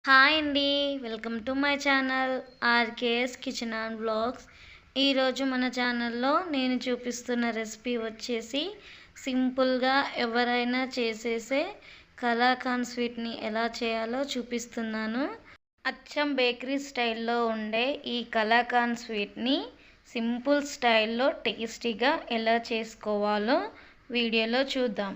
Hi అండి. Welcome to my channel RKS kitchen and vlogs. ఈరోజు మన ఛానల్లో నేను చూపిస్తున్న రెసిపీ వచ్చేసి సింపుల్గా ఎవరైనా చేసేసే కలాకాండ్ స్వీట్ని ఎలా చేయాలో చూపిస్తున్నాను. అచ్చం బేకరీ స్టైల్లో ఉండే ఈ కలాకాండ్ స్వీట్ని సింపుల్ స్టైల్లో టేస్టీగా ఎలా చేసుకోవాలో వీడియోలో చూద్దాం.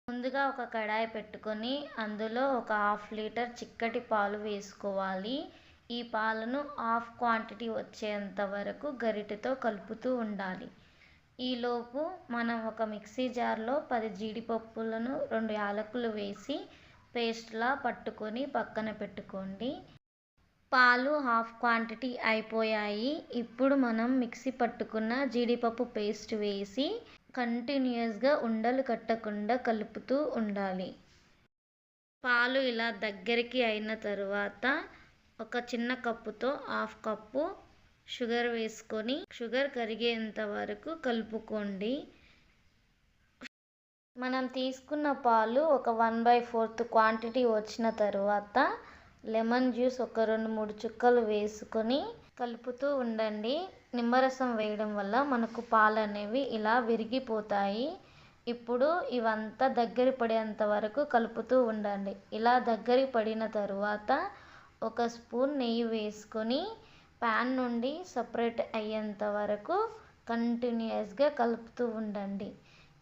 ముందుగా ఒక కడాయి పెట్టుకొని అందులో ఒక హాఫ్ లీటర్ చిక్కటి పాలు వేసుకోవాలి. ఈ పాలను హాఫ్ క్వాంటిటీ వచ్చేంత వరకు గరిటెతో కలుపుతూ ఉండాలి. ఈలోపు మనం ఒక మిక్సీ జార్లో 10 జీడిపప్పులను 2 యాలకులు వేసి పేస్ట్లా పట్టుకొని పక్కన పెట్టుకోండి. పాలు హాఫ్ క్వాంటిటీ అయిపోయాయి. ఇప్పుడు మనం మిక్సీ పట్టుకున్న జీడిపప్పు పేస్ట్ వేసి కంటిన్యూస్గా ఉండలు కట్టకుండా కలుపుతూ ఉండాలి. పాలు ఇలా దగ్గరికి అయిన తరువాత ఒక చిన్న కప్పుతో హాఫ్ కప్పు షుగర్ వేసుకొని షుగర్ కరిగేంత వరకు కలుపుకోండి. మనం తీసుకున్న పాలు ఒక 1/4 క్వాంటిటీ వచ్చిన తరువాత లెమన్ జ్యూస్ ఒక 2-3 చుక్కలు వేసుకొని కలుపుతూ ఉండండి. నిమ్మరసం వేయడం వల్ల మనకు పాలు అనేవి ఇలా విరిగిపోతాయి. ఇప్పుడు ఇవంతా దగ్గర పడేంత వరకు కలుపుతూ ఉండండి. ఇలా దగ్గర పడిన తరువాత ఒక స్పూన్ నెయ్యి వేసుకొని ప్యాన్ నుండి సపరేట్ అయ్యేంత వరకు కంటిన్యూస్గా కలుపుతూ ఉండండి.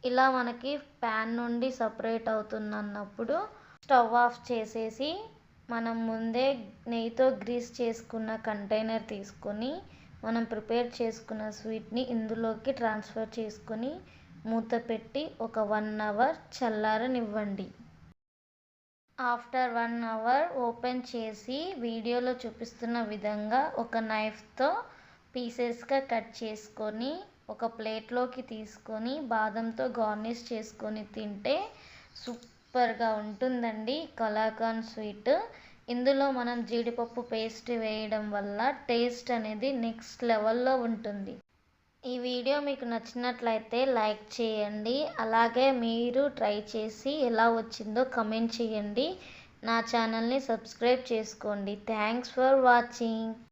ఇలా మనకి ప్యాన్ నుండి సపరేట్ అవుతున్నప్పుడు స్టవ్ ఆఫ్ చేసేసి మనం ముందే నెయ్యితో గ్రీస్ చేసుకున్న కంటైనర్ తీసుకొని మనం ప్రిపేర్ చేసుకున్న స్వీట్ని ఇందులోకి ట్రాన్స్ఫర్ చేసుకొని మూత పెట్టి ఒక 1 అవర్ చల్లారనివ్వండి. ఆఫ్టర్ 1 అవర్ ఓపెన్ చేసి వీడియోలో చూపిస్తున్న విధంగా ఒక నైఫ్తో పీసెస్గా కట్ చేసుకొని ఒక ప్లేట్లోకి తీసుకొని బాదంతో గార్నిష్ చేసుకొని తింటే సూపర్గా ఉంటుందండి కలాకాండ్ స్వీట్. ఇందులో మనం జీడిపప్పు పేస్ట్ వేయడం వల్ల టేస్ట్ అనేది నెక్స్ట్ లెవెల్లో ఉంటుంది. ఈ వీడియో మీకు నచ్చినట్లయితే లైక్ చేయండి. అలాగే మీరు ట్రై చేసి ఎలా వచ్చిందో కమెంట్ చేయండి. నా ఛానల్ని సబ్స్క్రైబ్ చేసుకోండి. Thanks for watching.